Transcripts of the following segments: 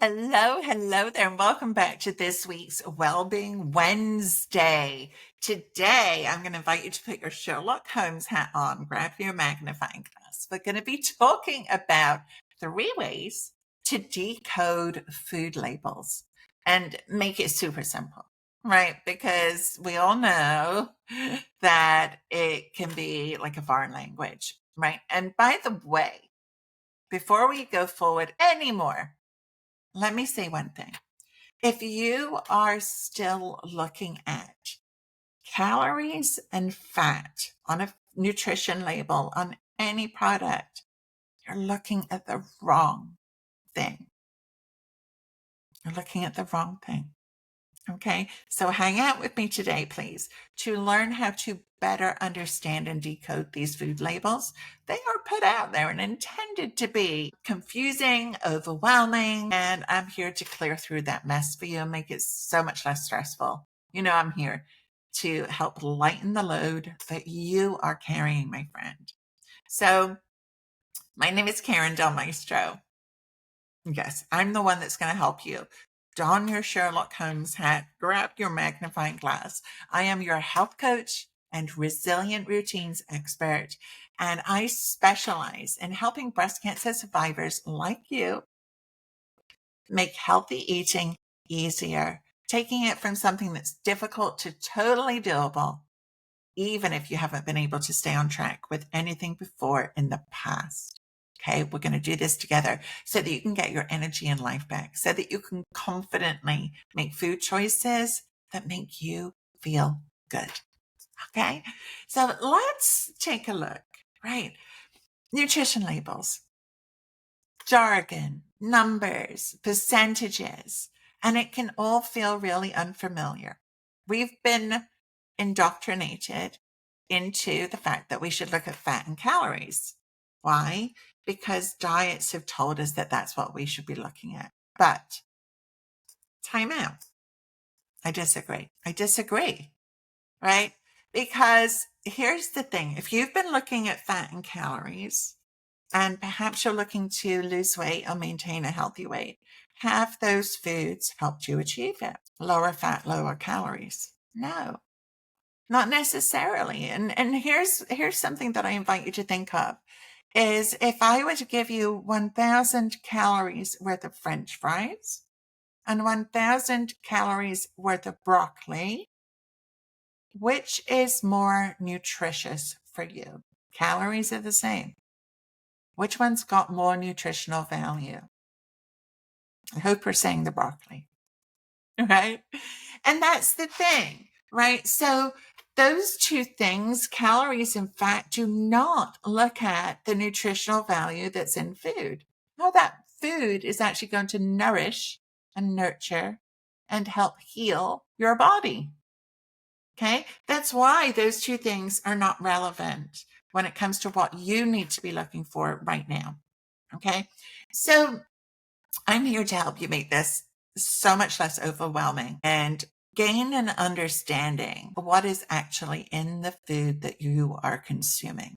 Hello there, and welcome back to this week's Wellbeing Wednesday. Today, I'm going to invite you to put your Sherlock Holmes hat on, grab your magnifying glass. We're going to be talking about 3 ways to decode food labels and make it super simple, right? Because we all know that it can be like a foreign language, right? And by the way, before we go forward anymore, let me say one thing. If you are still looking at calories and fat on a nutrition label on any product, you're looking at the wrong thing. You're looking at the wrong thing. Okay, so hang out with me today, please, to learn how to better understand and decode these food labels. They are put out there and intended to be confusing, overwhelming, and I'm here to clear through that mess for you and make it so much less stressful. I'm here to help lighten the load that you are carrying, my friend. So, my name is Karin Del Maestro. Yes, I'm the one that's going to help you. Don your Sherlock Holmes hat, grab your magnifying glass. I am your health coach and resilient routines expert, and I specialize in helping breast cancer survivors like you make healthy eating easier, taking it from something that's difficult to totally doable, even if you haven't been able to stay on track with anything before in the past. Okay, we're going to do this together so that you can get your energy and life back, so that you can confidently make food choices that make you feel good. Okay, so let's take a look, right? Nutrition labels, jargon, numbers, percentages, and it can all feel really unfamiliar. We've been indoctrinated into the fact that we should look at fat and calories. Why? Because diets have told us that that's what we should be looking at. But time out. I disagree, right? Because here's the thing. If you've been looking at fat and calories, and perhaps you're looking to lose weight or maintain a healthy weight, have those foods helped you achieve it? Lower fat, lower calories? No, not necessarily. And here's something that I invite you to think of is if I were to give you 1,000 calories worth of French fries and 1,000 calories worth of broccoli, which is more nutritious for you? Calories are the same. Which one's got more nutritional value? I hope we're saying the broccoli, right? And that's the thing, right? So those two things, calories and fat, do not look at the nutritional value that's in food. How that food is actually going to nourish and nurture and help heal your body. Okay? That's why those two things are not relevant when it comes to what you need to be looking for right now. Okay? So I'm here to help you make this so much less overwhelming and gain an understanding of what is actually in the food that you are consuming.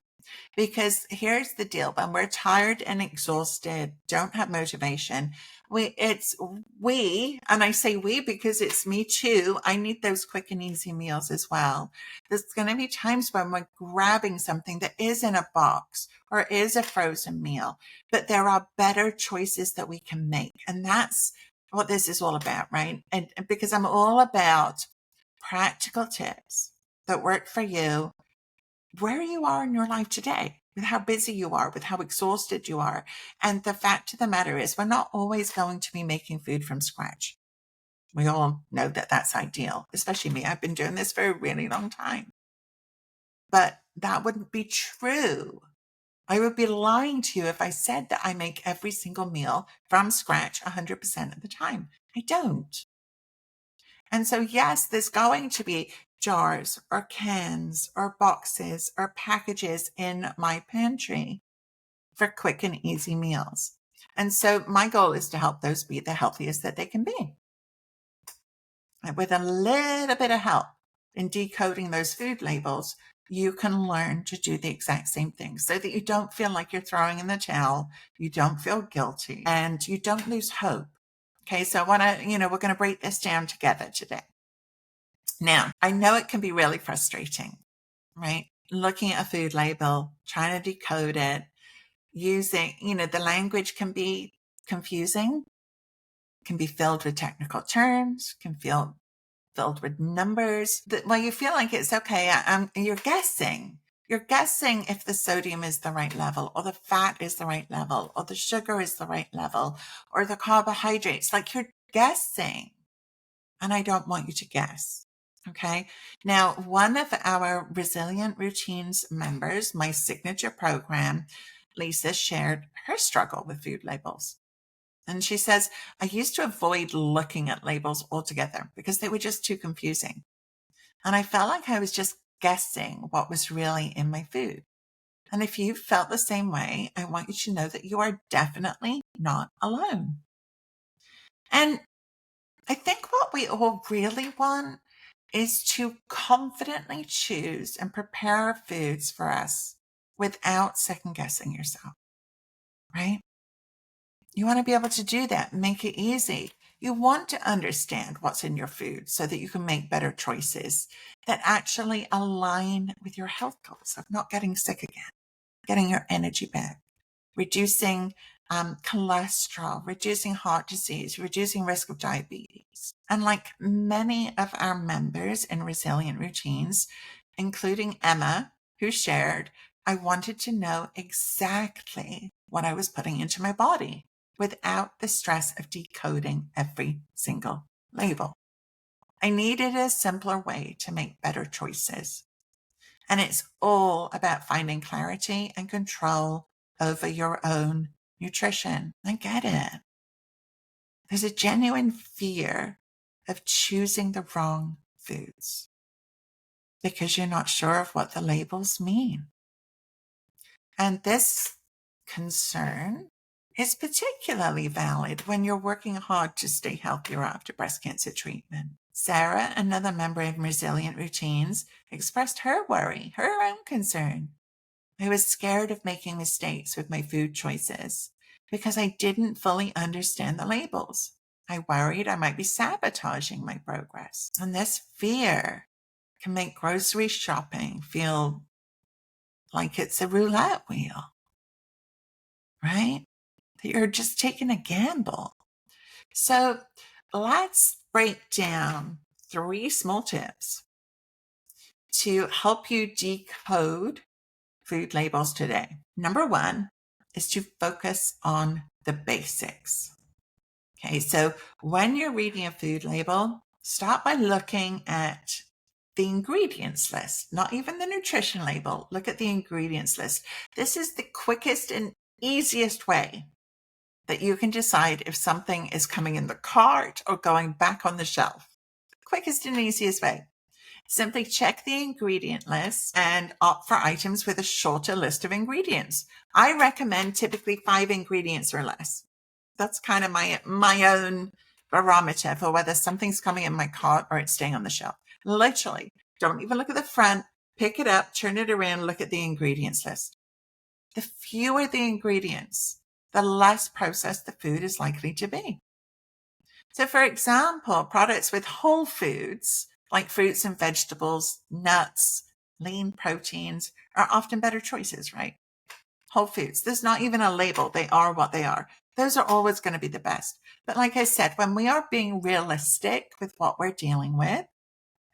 Because here's the deal, when we're tired and exhausted, don't have motivation, and I say we because it's me too. I need those quick and easy meals as well. There's going to be times when we're grabbing something that is in a box or is a frozen meal, but there are better choices that we can make. And that's what this is all about, right? And because I'm all about practical tips that work for you where you are in your life today, with how busy you are, with how exhausted you are. And the fact of the matter is, we're not always going to be making food from scratch. We all know that that's ideal, especially me. I've been doing this for a really long time. But that wouldn't be true. I would be lying to you if I said that I make every single meal from scratch 100% of the time. I don't. And so, yes, there's going to be jars or cans or boxes or packages in my pantry for quick and easy meals. And so my goal is to help those be the healthiest that they can be. And with a little bit of help in decoding those food labels, you can learn to do the exact same thing so that you don't feel like you're throwing in the towel, you don't feel guilty, and you don't lose hope. Okay, so I want to, we're going to break this down together today. Now, I know it can be really frustrating, right? Looking at a food label, trying to decode it, using, the language can be confusing, can be filled with technical terms, can feel filled with numbers. Well, you feel like it's okay. You're guessing. You're guessing if the sodium is the right level, or the fat is the right level, or the sugar is the right level, or the carbohydrates. Like, you're guessing. And I don't want you to guess. Okay. Now, one of our Resilient Routines members, my signature program, Lisa, shared her struggle with food labels. And she says, I used to avoid looking at labels altogether because they were just too confusing. And I felt like I was just guessing what was really in my food. And if you felt the same way, I want you to know that you are definitely not alone. And I think what we all really want is to confidently choose and prepare our foods for us without second guessing yourself, right? You want to be able to do that, make it easy. You want to understand what's in your food so that you can make better choices that actually align with your health goals of not getting sick again, getting your energy back, reducing cholesterol, reducing heart disease, reducing risk of diabetes. And like many of our members in Resilient Routines, including Emma, who shared, I wanted to know exactly what I was putting into my body without the stress of decoding every single label. I needed a simpler way to make better choices. And it's all about finding clarity and control over your own nutrition. I get it. There's a genuine fear of choosing the wrong foods because you're not sure of what the labels mean. And this concern is particularly valid when you're working hard to stay healthier after breast cancer treatment. Sarah, another member in Resilient Routines, expressed her worry, her own concern. I was scared of making mistakes with my food choices because I didn't fully understand the labels. I worried I might be sabotaging my progress. And this fear can make grocery shopping feel like it's a roulette wheel, right? That you're just taking a gamble. So let's break down 3 small tips to help you decode food labels today. Number 1 is to focus on the basics. Okay, so when you're reading a food label, start by looking at the ingredients list, not even the nutrition label. Look at the ingredients list. This is the quickest and easiest way that you can decide if something is coming in the cart or going back on the shelf. Quickest and easiest way. Simply check the ingredient list and opt for items with a shorter list of ingredients. I recommend typically 5 ingredients or less. That's kind of my own barometer for whether something's coming in my cart or it's staying on the shelf. Literally, don't even look at the front, pick it up, turn it around, look at the ingredients list. The fewer the ingredients, the less processed the food is likely to be. So for example, products with whole foods like fruits and vegetables, nuts, lean proteins are often better choices, right? Whole foods. There's not even a label. They are what they are. Those are always going to be the best. But like I said, when we are being realistic with what we're dealing with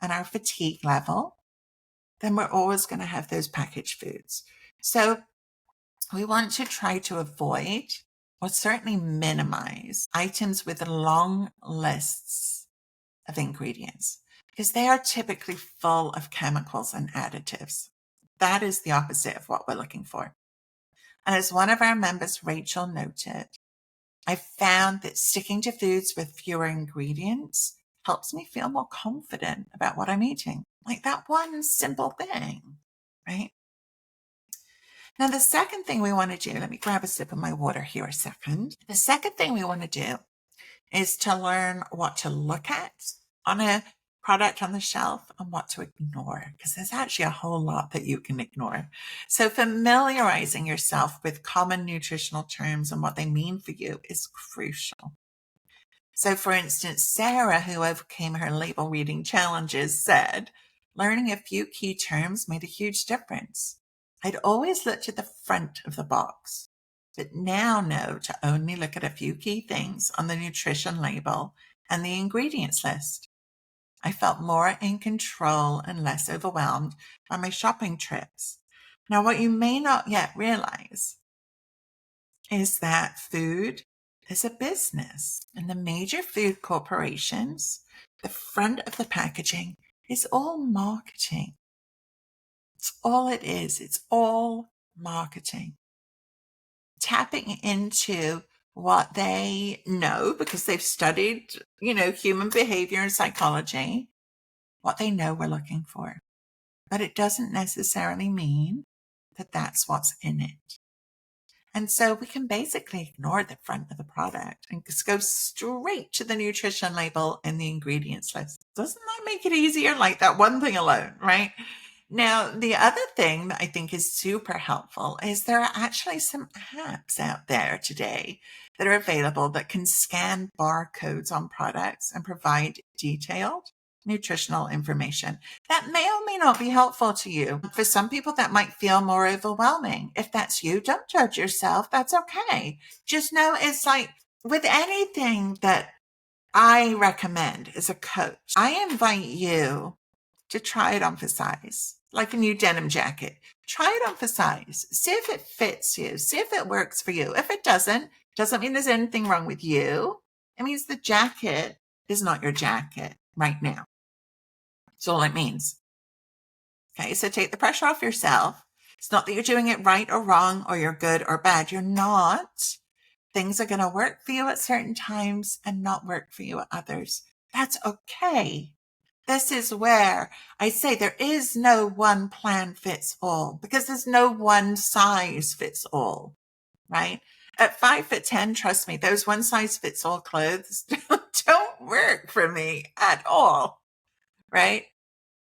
and our fatigue level, then we're always going to have those packaged foods. So we want to try to avoid or certainly minimize items with long lists of ingredients because they are typically full of chemicals and additives. That is the opposite of what we're looking for. And as one of our members, Rachel, noted, I found that sticking to foods with fewer ingredients helps me feel more confident about what I'm eating. Like that one simple thing, right? Now, the second thing we want to do, let me grab a sip of my water here a second. The second thing we want to do is to learn what to look at on a product on the shelf and what to ignore, because there's actually a whole lot that you can ignore. So familiarizing yourself with common nutritional terms and what they mean for you is crucial. So, for instance, Sarah, who overcame her label reading challenges, said, learning a few key terms made a huge difference. I'd always looked at the front of the box, but now know to only look at a few key things on the nutrition label and the ingredients list. I felt more in control and less overwhelmed by my shopping trips. Now, what you may not yet realize is that food is a business, and the major food corporations, the front of the packaging is all marketing. It's all it is. It's all marketing. Tapping into what they know because they've studied, human behavior and psychology, what they know we're looking for. But it doesn't necessarily mean that that's what's in it. And so we can basically ignore the front of the product and just go straight to the nutrition label and the ingredients list. Doesn't that make it easier? Like that one thing alone, right? Now, the other thing that I think is super helpful is there are actually some apps out there today that are available that can scan barcodes on products and provide detailed nutritional information that may or may not be helpful to you. For some people, that might feel more overwhelming. If that's you, don't judge yourself. That's okay. Just know it's like with anything that I recommend as a coach, I invite you to try it on for size, like a new denim jacket. Try it on for size. See if it fits you. See if it works for you. If it doesn't mean there's anything wrong with you. It means the jacket is not your jacket right now. That's all it means. Okay, so take the pressure off yourself. It's not that you're doing it right or wrong or you're good or bad. You're not. Things are going to work for you at certain times and not work for you at others. That's okay. This is where I say there is no one plan fits all because there's no one size fits all, right? At 5'10", trust me, those one size fits all clothes don't work for me at all, right?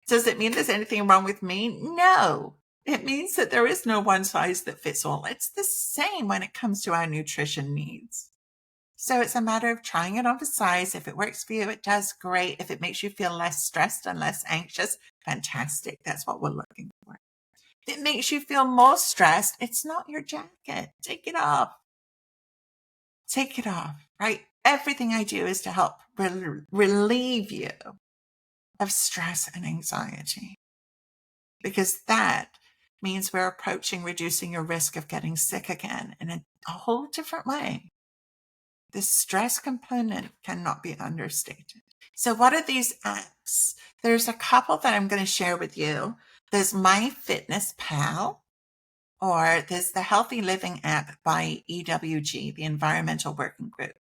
Does it mean there's anything wrong with me? No. It means that there is no one size that fits all. It's the same when it comes to our nutrition needs. So it's a matter of trying it on for size. If it works for you, it does great. If it makes you feel less stressed and less anxious, fantastic. That's what we're looking for. If it makes you feel more stressed, it's not your jacket. Take it off. Take it off, right? Everything I do is to help relieve you of stress and anxiety, because that means we're approaching reducing your risk of getting sick again in a whole different way. The stress component cannot be understated. So what are these apps? There's a couple that I'm going to share with you. There's MyFitnessPal, or there's the Healthy Living app by EWG, the Environmental Working Group.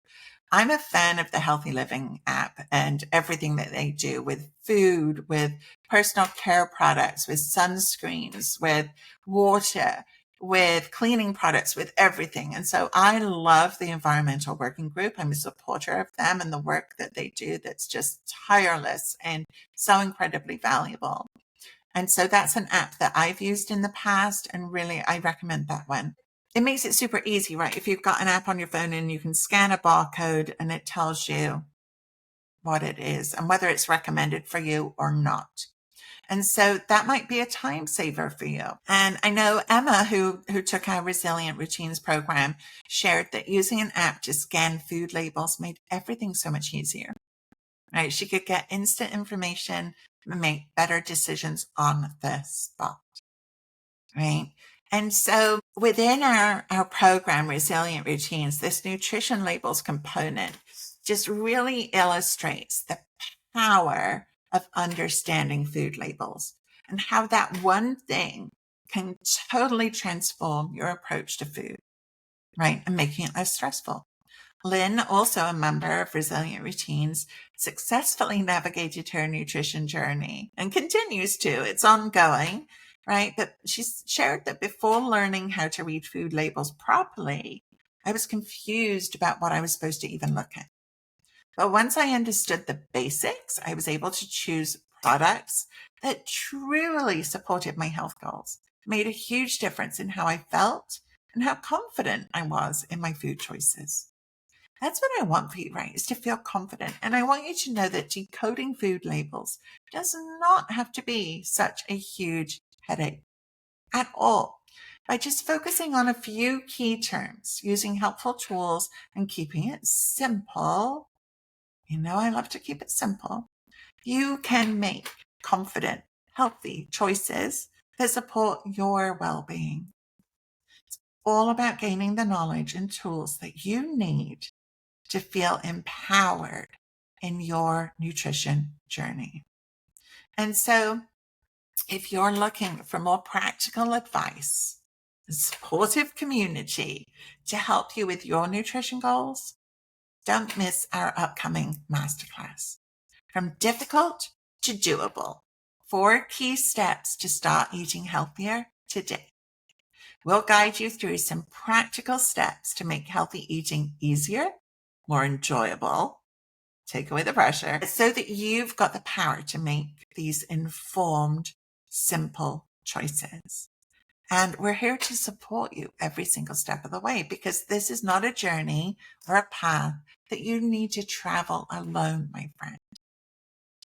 I'm a fan of the Healthy Living app and everything that they do with food, with personal care products, with sunscreens, with water, with cleaning products, with everything. And so I love the Environmental Working Group. I'm a supporter of them and the work that they do that's just tireless and so incredibly valuable. And so that's an app that I've used in the past, and really I recommend that one. It makes it super easy, right? If you've got an app on your phone and you can scan a barcode and it tells you what it is and whether it's recommended for you or not. And so that might be a time saver for you. And I know Emma, who took our Resilient Routines program, shared that using an app to scan food labels made everything so much easier, right? She could get instant information and make better decisions on the spot, right? And so within our program, Resilient Routines, this nutrition labels component just really illustrates the power of understanding food labels and how that one thing can totally transform your approach to food, right? And making it less stressful. Lynn, also a member of Resilient Routines, successfully navigated her nutrition journey and continues to. It's ongoing, right? But she's shared that before learning how to read food labels properly, I was confused about what I was supposed to even look at. But once I understood the basics, I was able to choose products that truly supported my health goals. It made a huge difference in how I felt and how confident I was in my food choices. That's what I want for you, right? Is to feel confident. And I want you to know that decoding food labels does not have to be such a huge headache at all. By just focusing on a few key terms, using helpful tools, and keeping it simple, I love to keep it simple, you can make confident, healthy choices that support your well-being. It's all about gaining the knowledge and tools that you need to feel empowered in your nutrition journey. And so, if you're looking for more practical advice, a supportive community to help you with your nutrition goals, don't miss our upcoming masterclass. From difficult to doable, 4 key steps to start eating healthier today. We'll guide you through some practical steps to make healthy eating easier, more enjoyable, take away the pressure, so that you've got the power to make these informed, simple choices. And we're here to support you every single step of the way, because this is not a journey or a path that you need to travel alone, my friend.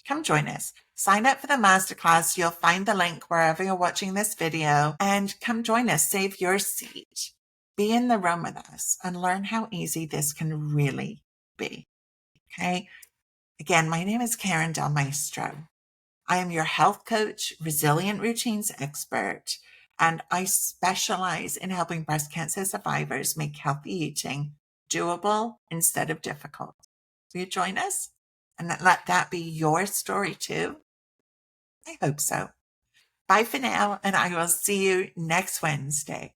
Come join us. Sign up for the masterclass. You'll find the link wherever you're watching this video, and come join us. Save your seat. Be in the room with us and learn how easy this can really be. Okay. Again, my name is Karin Del Maestro. I am your health coach, resilient routines expert, and I specialize in helping breast cancer survivors make healthy eating doable instead of difficult. Will you join us? And let that be your story too? I hope so. Bye for now, and I will see you next Wednesday.